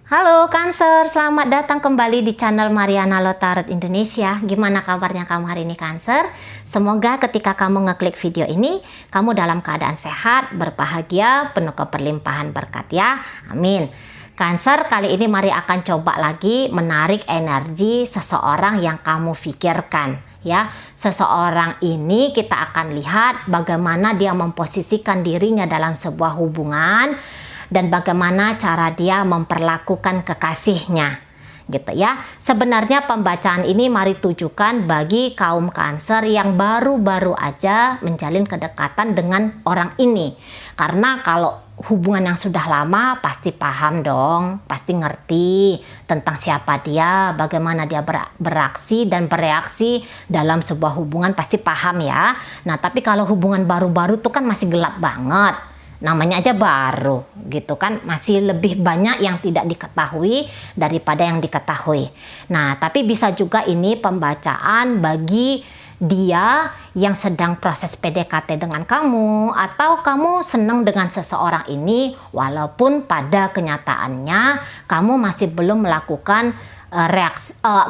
Halo Cancer, selamat datang kembali di channel Mariana Lotarot Indonesia. Gimana kabarnya kamu hari ini Cancer? Semoga ketika kamu ngeklik video ini, kamu dalam keadaan sehat, berbahagia, penuh keberlimpahan berkat ya. Amin. Cancer, kali ini mari akan coba lagi menarik energi seseorang yang kamu pikirkan. Ya, seseorang ini kita akan lihat bagaimana dia memposisikan dirinya dalam sebuah hubungan dan bagaimana cara dia memperlakukan kekasihnya gitu ya. Sebenarnya pembacaan ini mari tujukan bagi kaum Cancer yang baru-baru aja menjalin kedekatan dengan orang ini, karena kalau hubungan yang sudah lama pasti paham dong, pasti ngerti tentang siapa dia, bagaimana dia beraksi dan bereaksi dalam sebuah hubungan, pasti paham ya. Nah tapi kalau hubungan baru-baru tuh kan masih gelap banget, namanya aja baru gitu kan, masih lebih banyak yang tidak diketahui daripada yang diketahui. Nah tapi bisa juga ini pembacaan bagi dia yang sedang proses PDKT dengan kamu, atau kamu senang dengan seseorang ini walaupun pada kenyataannya kamu masih belum melakukan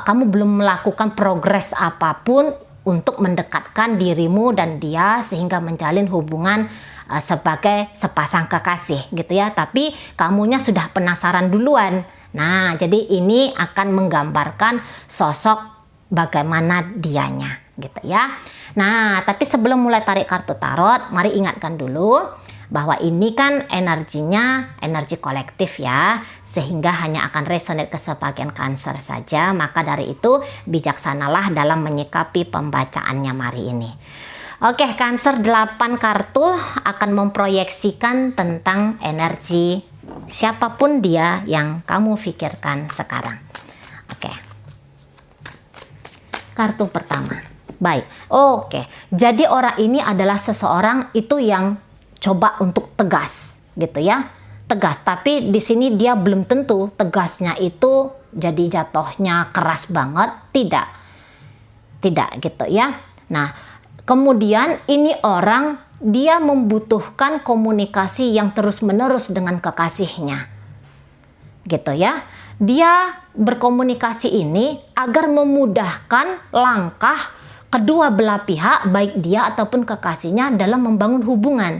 kamu belum melakukan progres apapun untuk mendekatkan dirimu dan dia sehingga menjalin hubungan sebagai sepasang kekasih gitu ya, tapi kamunya sudah penasaran duluan. Nah jadi ini akan menggambarkan sosok bagaimana dianya gitu ya. Nah tapi sebelum mulai tarik kartu tarot, mari ingatkan dulu bahwa ini kan energinya energi kolektif ya, sehingga hanya akan resonate ke sebagian Cancer saja. Maka dari itu bijaksanalah dalam menyikapi pembacaannya hari ini. Oke, Cancer, 8 kartu akan memproyeksikan tentang energi siapapun dia yang kamu pikirkan sekarang. Oke. Kartu pertama. Baik. Oke. Jadi orang ini adalah seseorang itu yang coba untuk tegas, gitu ya. Tegas, tapi di sini dia belum tentu tegasnya itu jadi jatuhnya keras banget, tidak. Tidak gitu ya. Nah, kemudian ini orang dia membutuhkan komunikasi yang terus-menerus dengan kekasihnya. Gitu ya. Dia berkomunikasi ini agar memudahkan langkah kedua belah pihak, baik dia ataupun kekasihnya dalam membangun hubungan.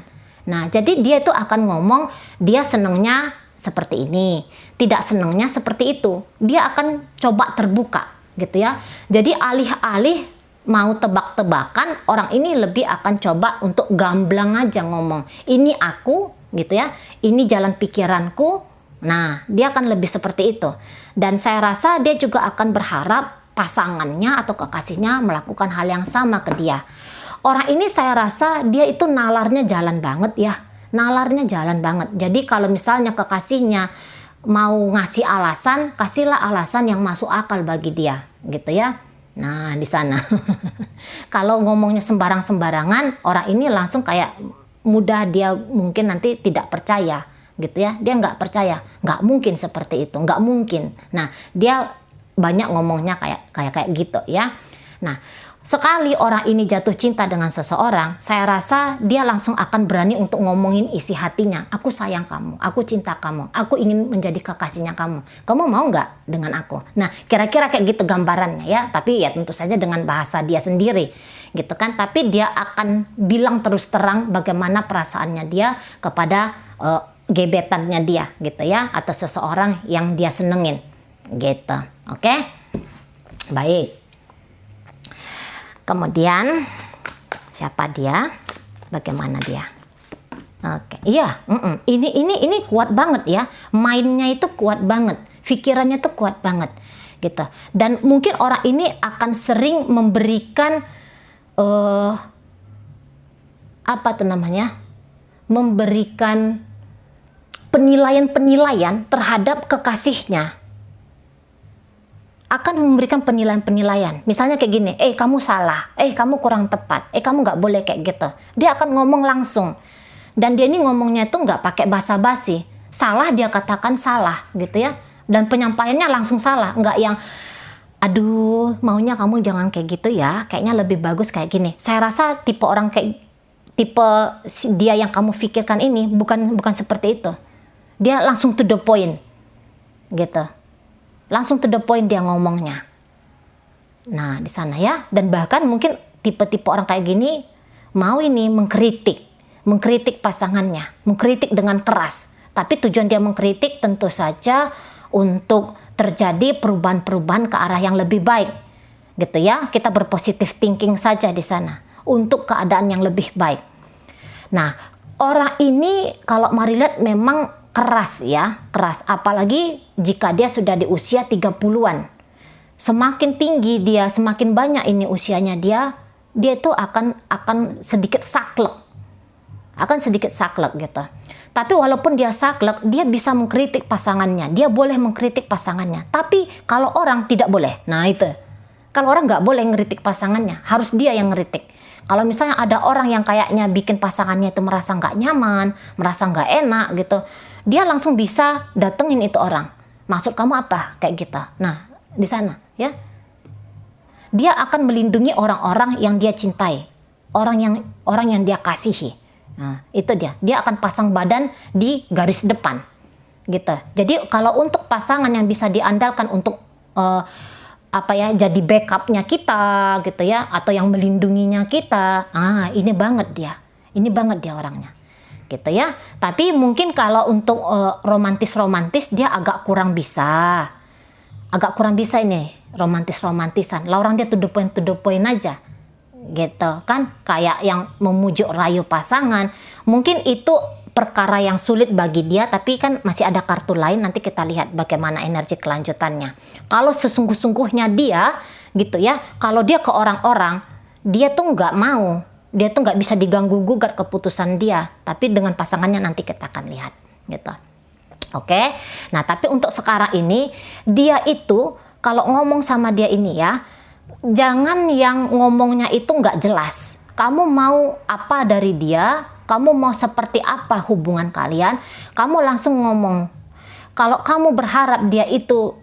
Nah, jadi dia itu akan ngomong dia senangnya seperti ini, tidak senangnya seperti itu. Dia akan coba terbuka gitu ya. Jadi alih-alih mau tebak-tebakan, orang ini lebih akan coba untuk gamblang aja ngomong, ini aku gitu ya, ini jalan pikiranku. Nah dia akan lebih seperti itu, dan saya rasa dia juga akan berharap pasangannya atau kekasihnya melakukan hal yang sama ke dia. Orang ini saya rasa dia itu nalarnya jalan banget ya, nalarnya jalan banget. Jadi kalau misalnya kekasihnya mau ngasih alasan, kasihlah alasan yang masuk akal bagi dia gitu ya. Nah di sana kalau ngomongnya sembarang-sembarangan, orang ini langsung kayak mudah dia mungkin nanti tidak percaya gitu ya. Dia nggak percaya, nggak mungkin seperti itu, nggak mungkin. Nah dia banyak ngomongnya kayak gitu ya. Nah sekali orang ini jatuh cinta dengan seseorang, saya rasa dia langsung akan berani untuk ngomongin isi hatinya. Aku sayang kamu, aku cinta kamu, aku ingin menjadi kekasihnya kamu. Kamu mau nggak dengan aku? Nah, kira-kira kayak gitu gambarannya ya. Tapi ya tentu saja dengan bahasa dia sendiri, gitu kan. Tapi dia akan bilang terus terang bagaimana perasaannya dia kepada gebetannya dia, gitu ya, atau seseorang yang dia senengin, gitu. Oke? Baik. Kemudian siapa dia? Bagaimana dia? Oke, iya, ini kuat banget ya. Mainnya itu kuat banget, pikirannya itu kuat banget, gitu. Dan mungkin orang ini akan sering memberikan apa tuh namanya? Memberikan penilaian-penilaian terhadap kekasihnya. Akan memberikan penilaian-penilaian. Misalnya kayak gini, kamu salah, kamu kurang tepat, kamu nggak boleh kayak gitu. Dia akan ngomong langsung. Dan dia ini ngomongnya itu nggak pakai basa-basi. Salah dia katakan salah gitu ya. Dan penyampaiannya langsung salah. Nggak yang, aduh maunya kamu jangan kayak gitu ya. Kayaknya lebih bagus kayak gini. Saya rasa tipe dia yang kamu pikirkan ini bukan seperti itu. Dia langsung to the point. gitu. Langsung to the point dia ngomongnya. Nah, di sana ya. Dan bahkan mungkin tipe-tipe orang kayak gini mau ini mengkritik pasangannya, mengkritik dengan keras. Tapi tujuan dia mengkritik tentu saja untuk terjadi perubahan-perubahan ke arah yang lebih baik. Gitu ya. Kita berpositif thinking saja di sana untuk keadaan yang lebih baik. Nah, orang ini kalau mari lihat memang keras ya, keras. Apalagi jika dia sudah di usia 30-an. Semakin tinggi dia, semakin banyak ini usianya dia itu akan sedikit saklek. Akan sedikit saklek gitu. Tapi walaupun dia saklek, dia bisa mengkritik pasangannya. Dia boleh mengkritik pasangannya. Tapi kalau orang tidak boleh. Nah itu. Kalau orang nggak boleh ngeritik pasangannya, harus dia yang ngeritik. Kalau misalnya ada orang yang kayaknya bikin pasangannya itu merasa nggak nyaman, merasa nggak enak gitu, dia langsung bisa datengin itu orang. Maksud kamu apa? Kayak gitu. Nah, di sana ya. Dia akan melindungi orang-orang yang dia cintai, orang yang dia kasihi. Nah, itu dia. Dia akan pasang badan di garis depan. Gitu. Jadi kalau untuk pasangan yang bisa diandalkan untuk jadi backupnya kita gitu ya, atau yang melindunginya kita, ini banget dia orangnya gitu ya. Tapi mungkin kalau untuk romantis dia agak kurang bisa ini romantisan lah, orang dia to the point aja gitu kan, kayak yang memujuk rayu pasangan. Mungkin itu perkara yang sulit bagi dia, tapi kan masih ada kartu lain, nanti kita lihat bagaimana energi kelanjutannya. Kalau sesungguh-sungguhnya dia gitu ya, kalau dia ke orang-orang, dia tuh nggak mau, dia tuh nggak bisa diganggu gugat keputusan dia, tapi dengan pasangannya nanti kita akan lihat gitu. Oke. Nah, tapi untuk sekarang ini dia itu kalau ngomong sama dia ini ya, jangan yang ngomongnya itu nggak jelas. Kamu mau apa dari dia? Kamu mau seperti apa hubungan kalian? Kamu langsung ngomong. Kalau kamu berharap dia itu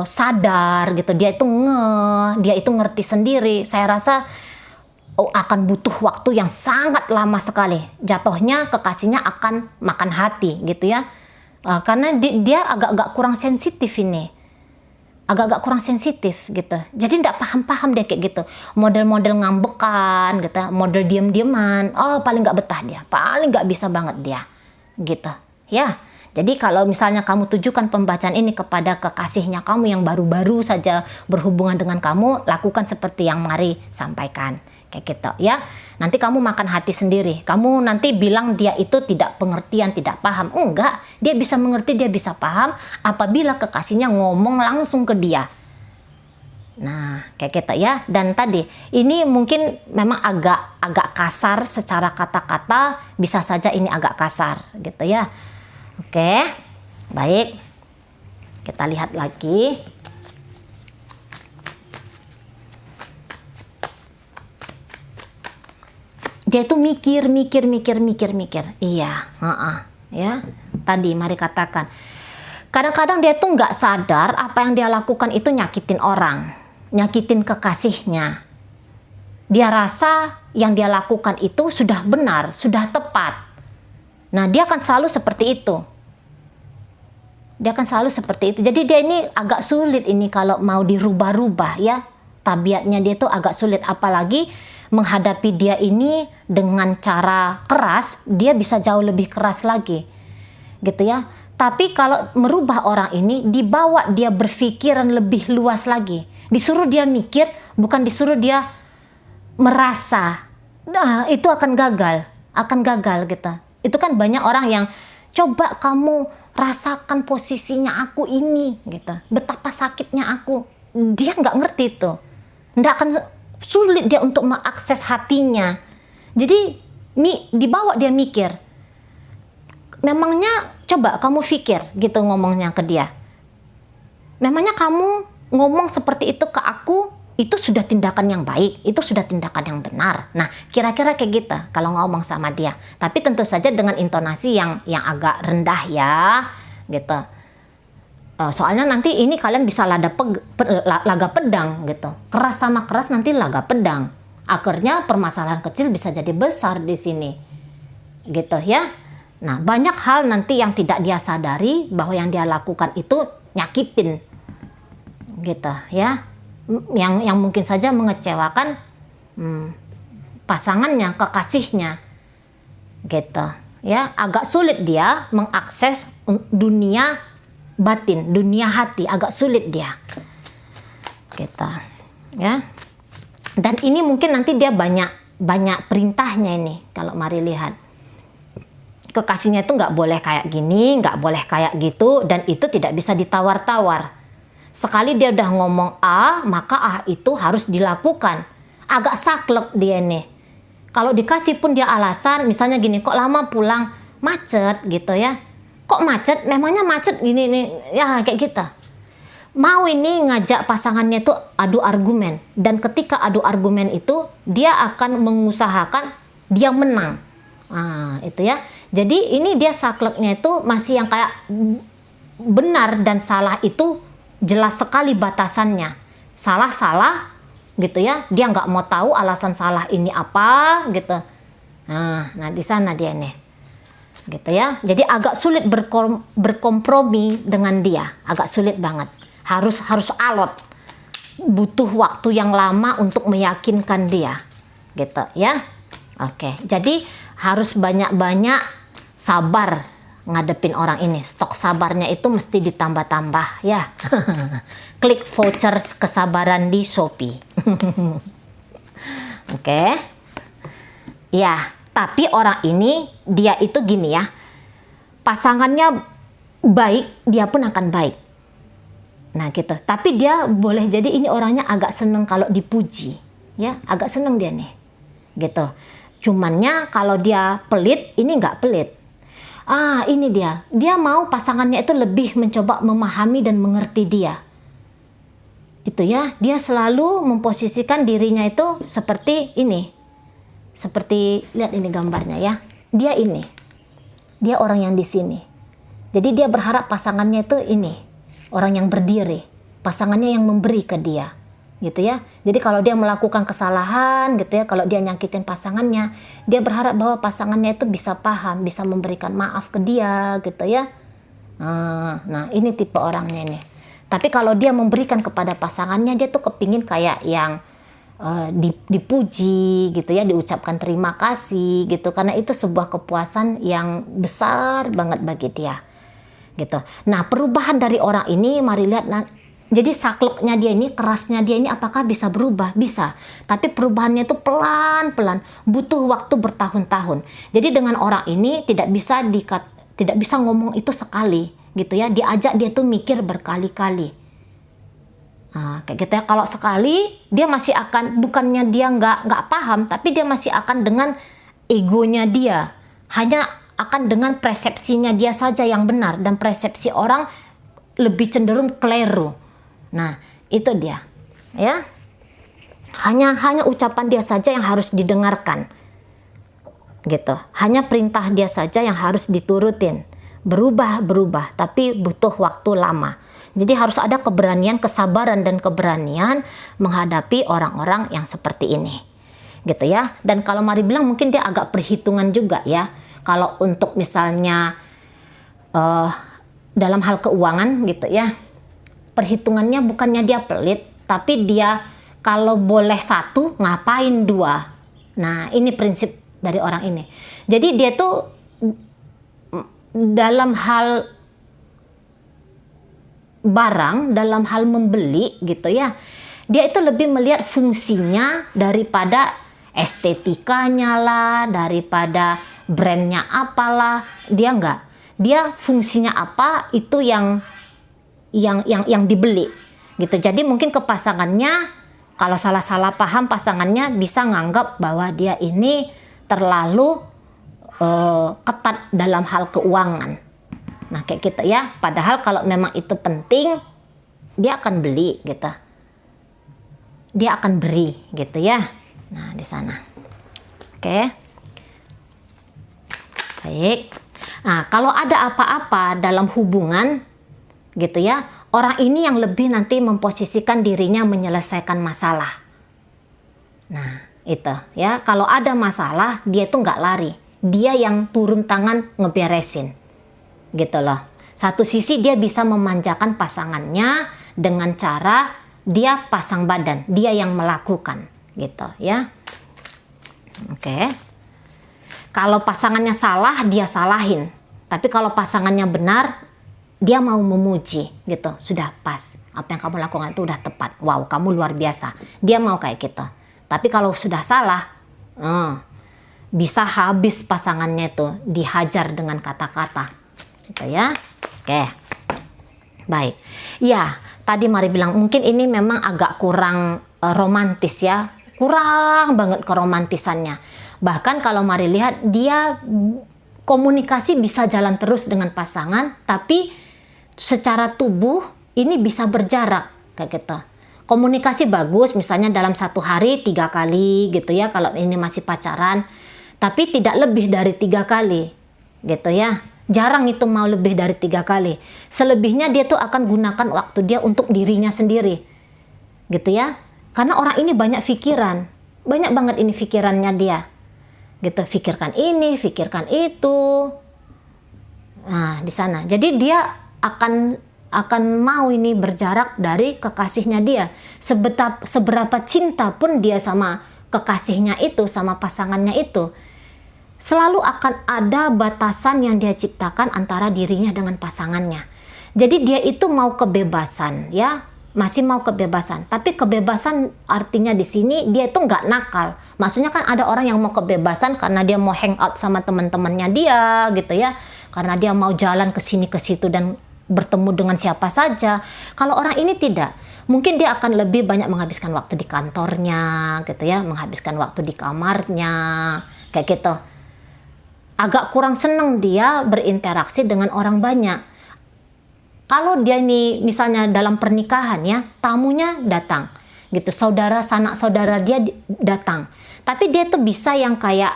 sadar gitu, dia itu ngerti sendiri, saya rasa akan butuh waktu yang sangat lama sekali. Jatuhnya kekasihnya akan makan hati gitu ya. Karena dia agak-agak kurang sensitif ini. Agak-agak kurang sensitif gitu. Jadi tidak paham-paham dia kayak gitu. Model-model ngambekan gitu, model diam-diaman. Oh, paling nggak betah dia. Paling nggak bisa banget dia. Gitu. Ya. Jadi kalau misalnya kamu tujukan pembacaan ini kepada kekasihnya kamu yang baru-baru saja berhubungan dengan kamu, lakukan seperti yang Mari sampaikan. Kayak gitu ya. Nanti kamu makan hati sendiri. Kamu nanti bilang dia itu tidak pengertian, tidak paham. Enggak, dia bisa mengerti, dia bisa paham apabila kekasihnya ngomong langsung ke dia. Nah, kayak gitu ya. Dan tadi, ini mungkin memang agak kasar secara kata-kata, bisa saja ini agak kasar gitu ya. Oke, baik. Kita lihat lagi. Dia itu mikir. Iya, ya. Tadi Mari katakan. Kadang-kadang dia tuh nggak sadar apa yang dia lakukan itu nyakitin orang, nyakitin kekasihnya. Dia rasa yang dia lakukan itu sudah benar, sudah tepat. Nah, dia akan selalu seperti itu. Jadi dia ini agak sulit ini kalau mau dirubah-rubah ya. Tabiatnya dia tuh agak sulit, apalagi menghadapi dia ini dengan cara keras, dia bisa jauh lebih keras lagi gitu ya. Tapi kalau merubah orang ini, dibawa dia berpikiran lebih luas lagi, disuruh dia mikir, bukan disuruh dia merasa. Nah, itu akan gagal gitu. Itu kan banyak orang yang coba kamu rasakan posisinya aku ini gitu, betapa sakitnya aku. Dia nggak ngerti itu, nggak akan sulit dia untuk mengakses hatinya. Jadi dibawa dia mikir. Memangnya coba kamu pikir gitu ngomongnya ke dia. Memangnya kamu ngomong seperti itu ke aku, itu sudah tindakan yang baik, itu sudah tindakan yang benar. Nah, kira-kira kayak gitu kalau ngomong sama dia. Tapi tentu saja dengan intonasi yang agak rendah ya, gitu. Soalnya nanti ini kalian bisa laga pedang gitu. Keras sama keras nanti laga pedang. Akhirnya permasalahan kecil bisa jadi besar di sini. Gitu ya. Nah, banyak hal nanti yang tidak dia sadari bahwa yang dia lakukan itu nyakitin gitu ya, yang mungkin saja mengecewakan pasangannya, kekasihnya gitu ya. Agak sulit dia mengakses dunia batin, dunia hati, agak sulit dia gitu ya. Dan ini mungkin nanti dia banyak perintahnya ini. Kalau mari lihat, kekasihnya itu nggak boleh kayak gini, nggak boleh kayak gitu, dan itu tidak bisa ditawar-tawar. Sekali dia udah ngomong A, maka A itu harus dilakukan. Agak saklek dia nih. Kalau dikasih pun dia alasan, misalnya gini, kok lama pulang, macet gitu ya. Kok macet? Memangnya macet gini nih, ya kayak gitu. Mau ini ngajak pasangannya itu adu argumen, dan ketika adu argumen itu dia akan mengusahakan dia menang. Nah, itu ya. Jadi ini dia sakleknya itu masih yang kayak benar dan salah itu jelas sekali batasannya. Salah gitu ya, dia nggak mau tahu alasan salah ini apa gitu. Nah di sana dia nih gitu ya. Jadi agak sulit berkompromi dengan dia, agak sulit banget. Harus alot, butuh waktu yang lama untuk meyakinkan dia gitu ya. Oke, jadi harus banyak-banyak sabar ngadepin orang ini. Stok sabarnya itu mesti ditambah-tambah ya. Klik vouchers kesabaran di Shopee. Oke. Ya, tapi orang ini dia itu gini ya. Pasangannya baik, dia pun akan baik. Nah gitu. Tapi dia boleh jadi ini orangnya agak seneng kalau dipuji. Ya, agak seneng dia nih. Gitu. Cumannya kalau dia pelit, ini nggak pelit. Ini dia mau pasangannya itu lebih mencoba memahami dan mengerti dia. Itu ya, dia selalu memposisikan dirinya itu seperti ini. Seperti, lihat ini gambarnya ya. Dia orang yang di sini. Jadi dia berharap pasangannya itu ini, orang yang berdiri. Pasangannya yang memberi ke dia. Gitu ya. Jadi kalau dia melakukan kesalahan gitu ya, kalau dia nyakitin pasangannya, dia berharap bahwa pasangannya itu bisa paham, bisa memberikan maaf ke dia gitu ya. Nah ini tipe orangnya ini. Tapi kalau dia memberikan kepada pasangannya, dia tuh kepingin kayak yang dipuji gitu ya, diucapkan terima kasih gitu, karena itu sebuah kepuasan yang besar banget bagi dia gitu. Nah perubahan dari orang ini mari lihat. Jadi sakleknya dia ini, kerasnya dia ini apakah bisa berubah? Bisa. Tapi perubahannya itu pelan-pelan, butuh waktu bertahun-tahun. Jadi dengan orang ini tidak bisa ngomong itu sekali, gitu ya. Diajak dia tuh mikir berkali-kali. Kayak gitu ya. Kalau sekali dia masih akan, bukannya dia nggak paham, tapi dia masih akan dengan egonya dia. Hanya akan dengan persepsinya dia saja yang benar, dan persepsi orang lebih cenderung keliru. Nah, itu dia. Ya. Hanya ucapan dia saja yang harus didengarkan. Gitu. Hanya perintah dia saja yang harus diturutin. Berubah, tapi butuh waktu lama. Jadi harus ada keberanian, kesabaran dan keberanian menghadapi orang-orang yang seperti ini. Gitu ya. Dan kalau mari bilang mungkin dia agak perhitungan juga ya. Kalau untuk misalnya dalam hal keuangan gitu ya. Perhitungannya bukannya dia pelit, tapi dia kalau boleh satu, ngapain dua. Nah, ini prinsip dari orang ini. Jadi dia tuh dalam hal barang, dalam hal membeli gitu ya, dia itu lebih melihat fungsinya daripada estetikanya lah, daripada brandnya apalah. Dia enggak. Dia fungsinya apa, itu yang dibeli gitu. Jadi mungkin ke pasangannya, kalau salah paham pasangannya bisa nganggap bahwa dia ini terlalu ketat dalam hal keuangan. Nah kayak gitu ya. Padahal kalau memang itu penting, dia akan beli gitu. Dia akan beri gitu ya. Nah di sana. Oke. Baik. Nah kalau ada apa-apa dalam hubungan gitu ya, orang ini yang lebih nanti memposisikan dirinya menyelesaikan masalah. Nah itu ya, kalau ada masalah dia tuh nggak lari, dia yang turun tangan ngeberesin gitu loh. Satu sisi dia bisa memanjakan pasangannya dengan cara dia pasang badan, dia yang melakukan gitu ya. Oke. Kalau pasangannya salah, dia salahin. Tapi kalau pasangannya benar, dia mau memuji gitu. Sudah pas. Apa yang kamu lakukan itu udah tepat. Wow, kamu luar biasa. Dia mau kayak gitu. Tapi kalau sudah salah, bisa habis pasangannya itu dihajar dengan kata-kata. Gitu ya. Oke. Baik. Ya, tadi Mari bilang mungkin ini memang agak kurang romantis ya. Kurang banget keromantisannya. Bahkan kalau Mari lihat, dia komunikasi bisa jalan terus dengan pasangan, tapi secara tubuh ini bisa berjarak kayak gitu. Komunikasi bagus, misalnya dalam satu hari 3 kali gitu ya, kalau ini masih pacaran, tapi tidak lebih dari 3 kali gitu ya. Jarang itu mau lebih dari 3 kali. Selebihnya dia tuh akan gunakan waktu dia untuk dirinya sendiri gitu ya. Karena orang ini banyak pikiran, banyak banget ini pikirannya dia gitu, pikirkan ini, pikirkan itu. Nah, di sana. Jadi dia akan mau ini berjarak dari kekasihnya dia. Seberapa cinta pun dia sama kekasihnya itu, sama pasangannya itu, selalu akan ada batasan yang dia ciptakan antara dirinya dengan pasangannya. Jadi dia itu mau kebebasan ya, masih mau kebebasan. Tapi kebebasan artinya di sini dia itu nggak nakal. Maksudnya kan ada orang yang mau kebebasan karena dia mau hangout sama teman-temannya dia gitu ya. Karena dia mau jalan ke sini ke situ dan bertemu dengan siapa saja. Kalau orang ini tidak. Mungkin dia akan lebih banyak menghabiskan waktu di kantornya gitu ya, menghabiskan waktu di kamarnya kayak gitu. Agak kurang seneng dia berinteraksi dengan orang banyak. Kalau dia ini misalnya dalam pernikahan ya, tamunya datang gitu, saudara sanak saudara dia datang, tapi dia tuh bisa yang kayak,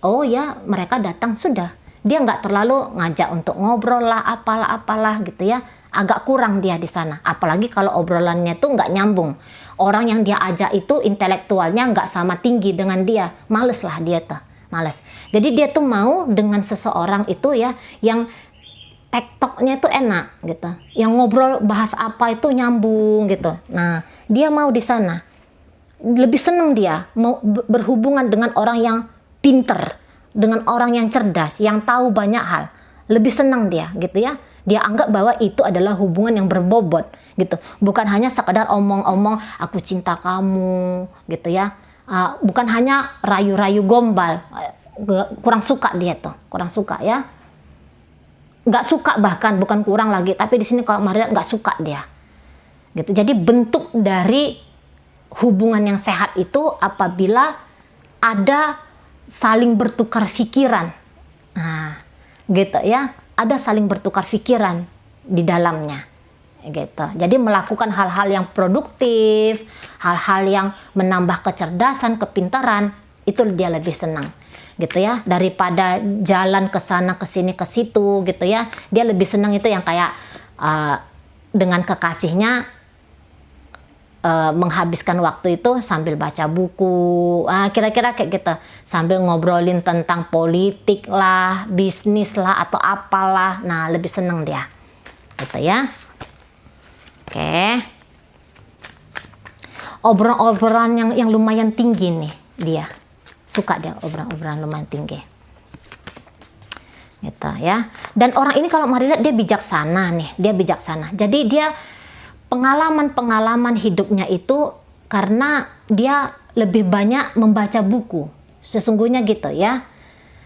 oh ya mereka datang sudah, dia nggak terlalu ngajak untuk ngobrol lah apalah gitu ya. Agak kurang dia di sana, apalagi kalau obrolannya tuh nggak nyambung, orang yang dia ajak itu intelektualnya nggak sama tinggi dengan dia, males lah dia tuh, males. Jadi dia tuh mau dengan seseorang itu ya yang tektoknya itu enak gitu, yang ngobrol bahas apa itu nyambung gitu. Nah, dia mau di sana. Lebih seneng dia mau berhubungan dengan orang yang pinter, dengan orang yang cerdas, yang tahu banyak hal. Lebih seneng dia gitu ya. Dia anggap bahwa itu adalah hubungan yang berbobot gitu. Bukan hanya sekadar omong-omong aku cinta kamu gitu ya. Bukan hanya rayu-rayu gombal. Kurang suka dia tuh, kurang suka ya. Nggak suka, bahkan bukan kurang lagi, tapi di sini kalau Maria nggak suka dia gitu. Jadi bentuk dari hubungan yang sehat itu apabila ada saling bertukar pikiran, nah gitu ya, ada saling bertukar pikiran di dalamnya gitu. Jadi melakukan hal-hal yang produktif, hal-hal yang menambah kecerdasan, kepintaran, itu dia lebih senang gitu ya, daripada jalan ke sana ke sini ke situ gitu ya. Dia lebih senang itu yang kayak dengan kekasihnya menghabiskan waktu itu sambil baca buku, kira-kira kayak gitu, sambil ngobrolin tentang politik lah, bisnis lah atau apalah. Nah, lebih senang dia gitu ya. Oke. Obrolan yang lumayan tinggi nih dia. Suka dia obrolan lumayan tinggi gitu ya. Dan orang ini kalau Mari lihat dia bijaksana nih, dia bijaksana. Jadi dia pengalaman hidupnya itu karena dia lebih banyak membaca buku sesungguhnya gitu ya.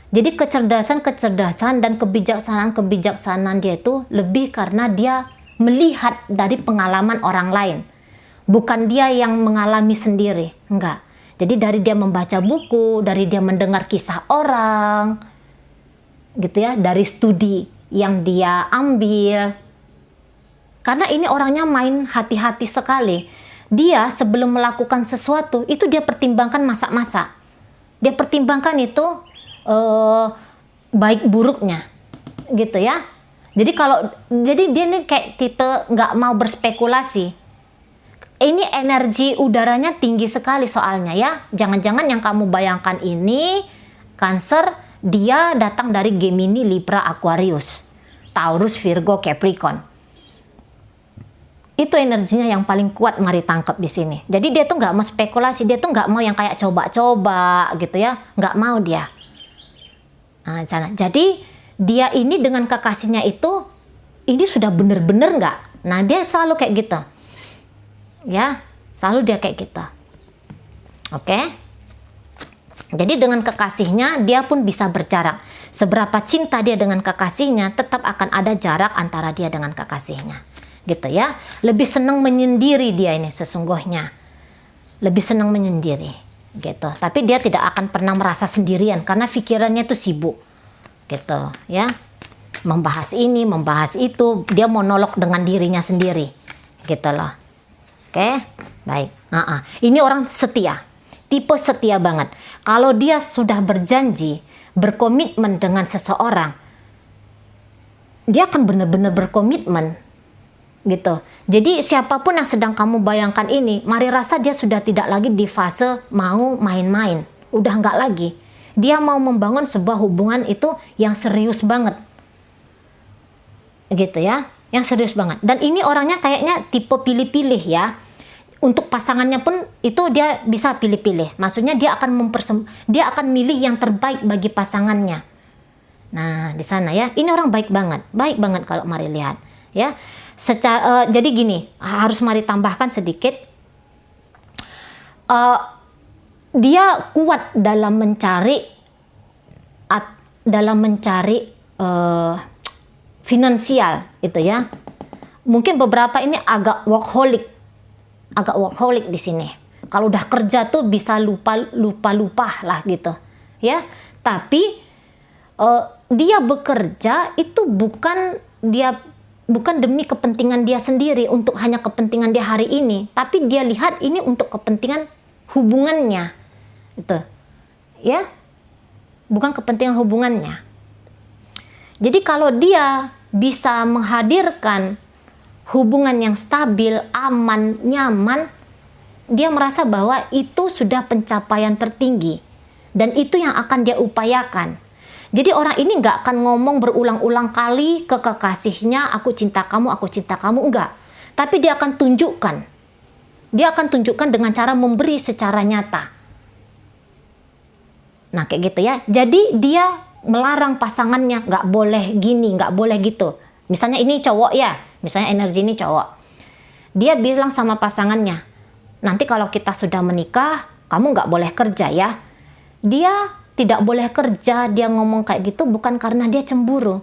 Jadi kecerdasan dan kebijaksanaan dia itu lebih karena dia melihat dari pengalaman orang lain, bukan dia yang mengalami sendiri, enggak. Jadi dari dia membaca buku, dari dia mendengar kisah orang, gitu ya, dari studi yang dia ambil. Karena ini orangnya main hati-hati sekali. Dia sebelum melakukan sesuatu, itu dia pertimbangkan masa-masa. Dia pertimbangkan itu baik buruknya, gitu ya. Jadi dia nih kayak tipe nggak mau berspekulasi. Ini energi udaranya tinggi sekali soalnya ya. Jangan-jangan yang kamu bayangkan ini Cancer, dia datang dari Gemini, Libra, Aquarius. Taurus, Virgo, Capricorn. Itu energinya yang paling kuat Mari tangkap di sini. Jadi dia tuh nggak mau spekulasi, dia tuh nggak mau yang kayak coba-coba gitu ya, nggak mau dia. Nah, sana. Jadi dia ini dengan kekasihnya itu, ini sudah bener-bener nggak? Nah dia selalu kayak gitu, ya, selalu dia kayak gitu. Oke. Jadi dengan kekasihnya dia pun bisa berjarak. Seberapa cinta dia dengan kekasihnya, tetap akan ada jarak antara dia dengan kekasihnya. Gitu ya. Lebih senang menyendiri dia ini sesungguhnya. Lebih senang menyendiri. Gitu. Tapi dia tidak akan pernah merasa sendirian karena pikirannya tuh sibuk. Gitu ya. Membahas ini, membahas itu, dia monolog dengan dirinya sendiri. Gitu loh. Oke? Baik. Ini orang setia. Tipe setia banget. Kalau dia sudah berjanji, berkomitmen dengan seseorang, dia akan benar-benar berkomitmen gitu. Jadi siapapun yang sedang kamu bayangkan ini, mari rasa dia sudah tidak lagi di fase mau main-main. Udah nggak lagi. Dia mau membangun sebuah hubungan itu yang serius banget. Gitu ya. Yang serius banget. Dan ini orangnya kayaknya tipe pilih-pilih ya. Untuk pasangannya pun itu dia bisa pilih-pilih. Maksudnya dia akan milih yang terbaik bagi pasangannya. Nah, di sana ya. Ini orang baik banget. Baik banget kalau mari lihat, ya. Jadi gini, harus mari tambahkan sedikit. Dia kuat dalam mencari finansial itu ya. Mungkin beberapa ini agak workaholic di sini. Kalau udah kerja tuh bisa lupa lah gitu, ya. Tapi dia bekerja itu bukan demi kepentingan dia sendiri, untuk hanya kepentingan dia hari ini, tapi dia lihat ini untuk kepentingan hubungannya, itu, ya. Bukan kepentingan hubungannya. Jadi kalau dia bisa menghadirkan hubungan yang stabil, aman, nyaman, dia merasa bahwa itu sudah pencapaian tertinggi dan itu yang akan dia upayakan. Jadi orang ini nggak akan ngomong berulang-ulang kali ke kekasihnya, aku cinta kamu, enggak. Tapi dia akan tunjukkan. Dia akan tunjukkan dengan cara memberi secara nyata. Nah kayak gitu ya. Jadi dia melarang pasangannya, nggak boleh gini, nggak boleh gitu. Misalnya ini cowok ya, misalnya energi ini cowok. Dia bilang sama pasangannya, nanti kalau kita sudah menikah, kamu nggak boleh kerja ya. Dia tidak boleh kerja, dia ngomong kayak gitu bukan karena dia cemburu.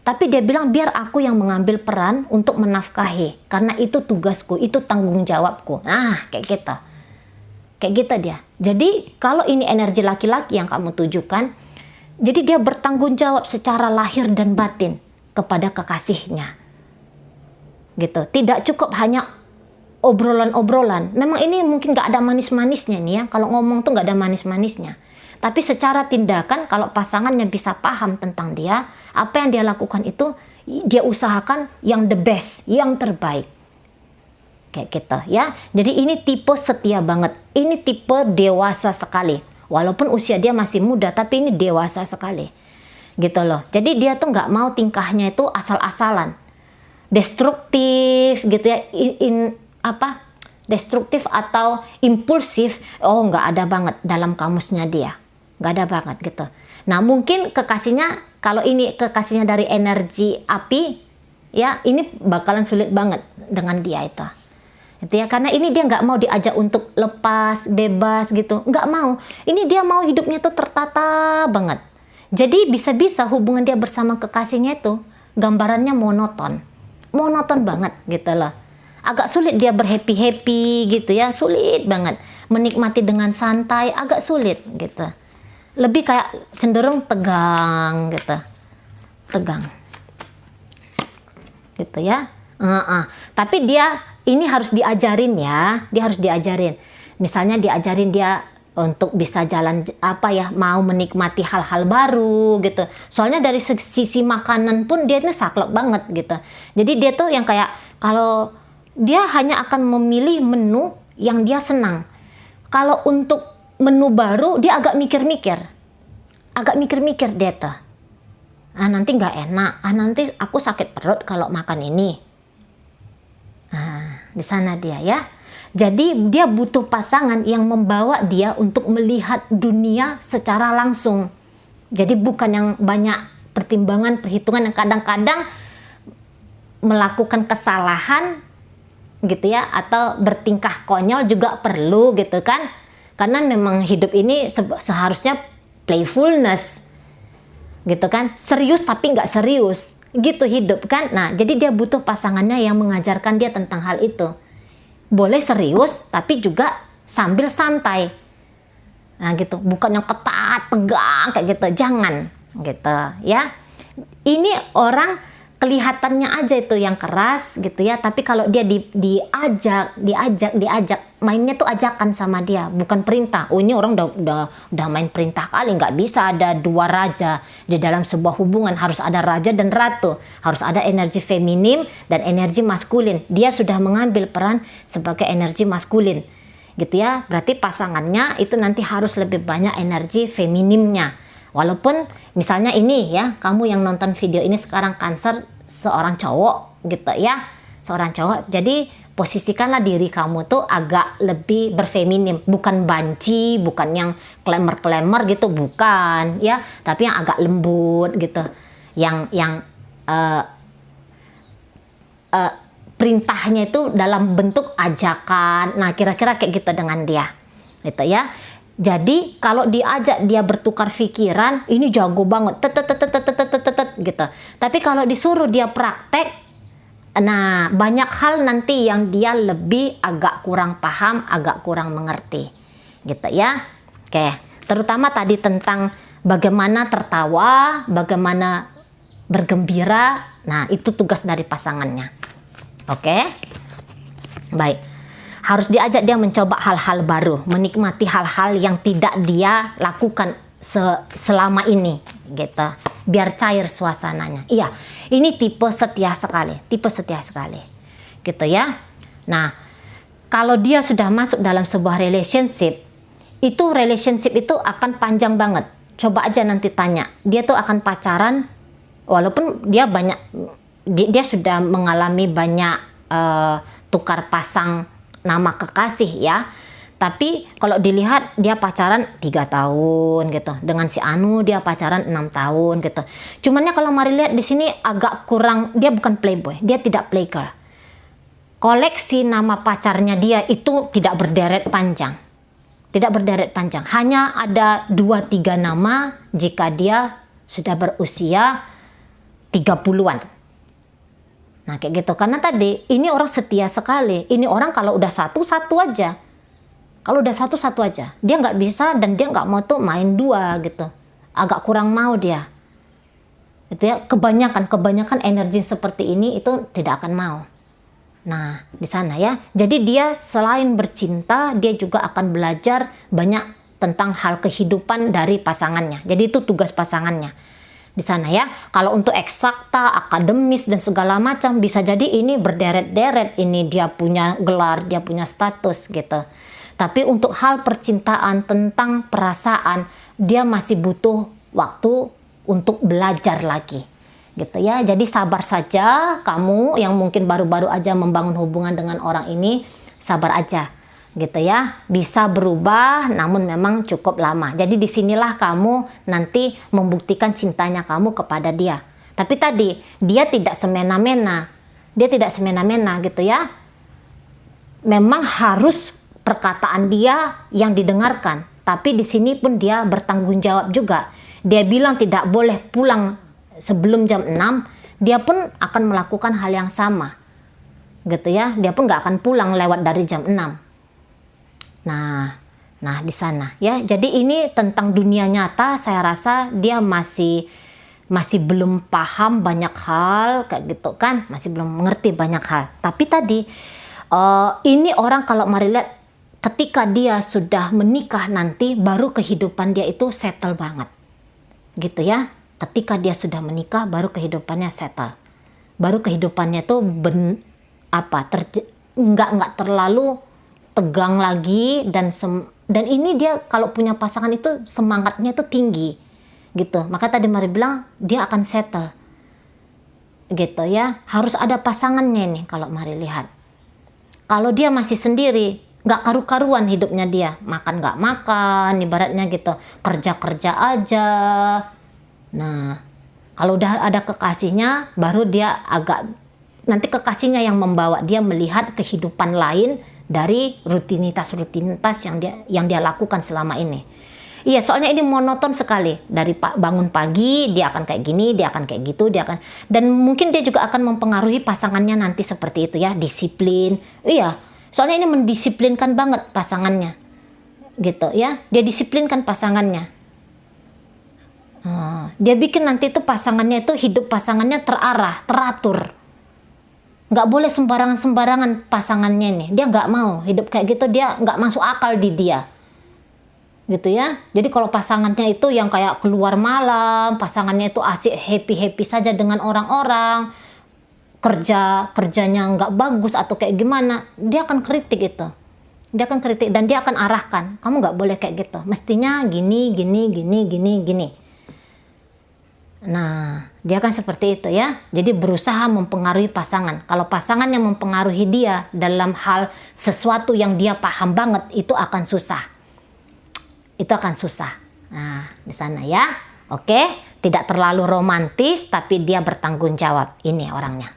Tapi dia bilang biar aku yang mengambil peran untuk menafkahi. Karena itu tugasku, itu tanggung jawabku. Nah kayak gitu. Kayak gitu dia. Jadi kalau ini energi laki-laki yang kamu tujukan, jadi dia bertanggung jawab secara lahir dan batin kepada kekasihnya. Gitu. Tidak cukup hanya obrolan-obrolan. Memang ini mungkin gak ada manis-manisnya nih ya. Kalau ngomong tuh gak ada manis-manisnya. Tapi secara tindakan kalau pasangannya bisa paham tentang dia, apa yang dia lakukan itu dia usahakan yang the best, yang terbaik. Kayak gitu ya. Jadi ini tipe setia banget. Ini tipe dewasa sekali. Walaupun usia dia masih muda, tapi ini dewasa sekali. Gitu loh. Jadi dia tuh nggak mau tingkahnya itu asal-asalan, destruktif gitu ya, destruktif atau impulsif. Oh nggak ada banget dalam kamusnya dia, nggak ada banget gitu. Nah mungkin kekasihnya, kalau ini kekasihnya dari energi api ya, ini bakalan sulit banget dengan dia itu ya, karena ini dia nggak mau diajak untuk lepas bebas gitu, nggak mau. Ini dia mau hidupnya tuh tertata banget. Jadi bisa-bisa hubungan dia bersama kekasihnya itu gambarannya monoton banget gitu loh. Agak sulit dia berhappy-happy gitu ya, sulit banget. Menikmati dengan santai agak sulit gitu. Lebih kayak cenderung tegang gitu. Tegang. Gitu ya. Tapi dia ini harus diajarin ya, dia harus diajarin. Misalnya diajarin dia untuk bisa jalan mau menikmati hal-hal baru gitu. Soalnya dari sisi makanan pun dia ini saklek banget gitu. Jadi dia tuh yang kayak kalau dia hanya akan memilih menu yang dia senang. Kalau untuk menu baru dia agak mikir-mikir dia tuh. nanti nggak enak, nanti aku sakit perut kalau makan ini. Di sana dia ya. Jadi dia butuh pasangan yang membawa dia untuk melihat dunia secara langsung. Jadi bukan yang banyak pertimbangan, perhitungan yang kadang-kadang melakukan kesalahan gitu ya, atau bertingkah konyol juga perlu gitu kan. Karena memang hidup ini seharusnya playfulness gitu kan, serius tapi nggak serius gitu hidup kan. Nah jadi dia butuh pasangannya yang mengajarkan dia tentang hal itu. Boleh serius tapi juga sambil santai. Nah gitu, bukan yang ketat, tegang kayak gitu, jangan gitu ya. Ini orang kelihatannya aja itu yang keras gitu ya, tapi kalau dia diajak mainnya tuh ajakan sama dia, bukan perintah. Ini orang udah main perintah kali, nggak bisa ada dua raja di dalam sebuah hubungan, harus ada raja dan ratu, harus ada energi feminim dan energi maskulin. Dia sudah mengambil peran sebagai energi maskulin gitu ya, berarti pasangannya itu nanti harus lebih banyak energi feminimnya. Walaupun misalnya ini ya, kamu yang nonton video ini sekarang Cancer, seorang cowok gitu ya, seorang cowok, jadi posisikanlah diri kamu tuh agak lebih berfeminim, bukan banci, bukan yang klemer gitu, bukan ya, tapi yang agak lembut gitu, yang perintahnya itu dalam bentuk ajakan. Nah kira-kira kayak gitu dengan dia gitu ya. Jadi kalau diajak dia bertukar pikiran, ini jago banget, gitu. Tapi kalau disuruh dia praktek, nah banyak hal nanti yang dia lebih agak kurang paham, agak kurang mengerti, gitu ya. Oke, terutama tadi tentang bagaimana tertawa, bagaimana bergembira. Nah itu tugas dari pasangannya. Oke, baik. Harus diajak dia mencoba hal-hal baru, menikmati hal-hal yang tidak dia lakukan selama ini gitu, biar cair suasananya. Iya, ini tipe setia sekali gitu ya. Nah kalau dia sudah masuk dalam sebuah relationship itu akan panjang banget. Coba aja nanti tanya, dia tuh akan pacaran walaupun dia sudah mengalami banyak tukar pasang nama kekasih ya, tapi kalau dilihat dia pacaran 3 tahun gitu, dengan si Anu dia pacaran 6 tahun gitu. Cumannya kalau mari lihat di sini agak kurang, dia bukan playboy, dia tidak playgirl. Koleksi nama pacarnya dia itu tidak berderet panjang, hanya ada 2-3 nama jika dia sudah berusia 30-an. Nah kayak gitu, karena tadi ini orang setia sekali. Ini orang kalau udah satu aja, dia nggak bisa, dan dia nggak mau tuh main 2 gitu, agak kurang mau dia itu ya. Kebanyakan energi seperti ini itu tidak akan mau. Nah di sana ya, jadi dia selain bercinta, dia juga akan belajar banyak tentang hal kehidupan dari pasangannya. Jadi itu tugas pasangannya di sana ya. Kalau untuk eksakta, akademis dan segala macam, bisa jadi ini berderet-deret, ini dia punya gelar, dia punya status gitu. Tapi untuk hal percintaan, tentang perasaan, dia masih butuh waktu untuk belajar lagi gitu ya. Jadi sabar saja, kamu yang mungkin baru-baru aja membangun hubungan dengan orang ini, sabar aja gitu ya. Bisa berubah, namun memang cukup lama. Jadi disinilah kamu nanti membuktikan cintanya kamu kepada dia. Tapi tadi dia tidak semena-mena, gitu ya. Memang harus perkataan dia yang didengarkan, tapi di sini pun dia bertanggung jawab juga. Dia bilang tidak boleh pulang sebelum jam 6, dia pun akan melakukan hal yang sama gitu ya. Dia pun nggak akan pulang lewat dari jam 6. Nah di sana ya. Jadi ini tentang dunia nyata, saya rasa dia masih belum paham banyak hal kayak gitu kan, masih belum mengerti banyak hal. Tapi tadi ini orang kalau mari lihat, ketika dia sudah menikah nanti baru kehidupan dia itu settle banget gitu ya. Ketika dia sudah menikah baru kehidupannya settle, baru kehidupannya tuh nggak terlalu tegang lagi, dan ini dia kalau punya pasangan itu semangatnya itu tinggi gitu. Maka tadi Mari bilang dia akan settle gitu ya. Harus ada pasangannya nih kalau Mari lihat. Kalau dia masih sendiri, nggak karu-karuan hidupnya dia, makan nggak makan, ibaratnya gitu, kerja-kerja aja. Nah, kalau udah ada kekasihnya, baru dia nanti kekasihnya yang membawa dia melihat kehidupan lain dari rutinitas-rutinitas yang dia lakukan selama ini. Iya, soalnya ini monoton sekali. Dari bangun pagi, dia akan kayak gini, dia akan kayak gitu, dan mungkin dia juga akan mempengaruhi pasangannya nanti seperti itu ya, disiplin. Iya, soalnya ini mendisiplinkan banget pasangannya. Gitu ya, dia disiplinkan pasangannya. Dia bikin nanti itu pasangannya itu, hidup pasangannya terarah, teratur. Nggak boleh sembarangan pasangannya nih. Dia nggak mau hidup kayak gitu, dia nggak masuk akal di dia. Gitu ya. Jadi kalau pasangannya itu yang kayak keluar malam, pasangannya itu asik happy-happy saja dengan orang-orang, kerjanya nggak bagus atau kayak gimana, dia akan kritik itu. Dia akan kritik dan dia akan arahkan, kamu nggak boleh kayak gitu. Mestinya gini. Nah, dia kan seperti itu ya. Jadi berusaha mempengaruhi pasangan. Kalau pasangan yang mempengaruhi dia dalam hal sesuatu yang dia paham banget, itu akan susah. Itu akan susah. Nah, di sana ya. Oke, tidak terlalu romantis, tapi dia bertanggung jawab. Ini orangnya.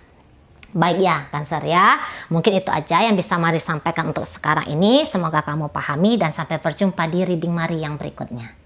Baik ya, Cancer ya. Mungkin itu aja yang bisa Mari sampaikan untuk sekarang ini. Semoga kamu pahami dan sampai berjumpa di reading Mari yang berikutnya.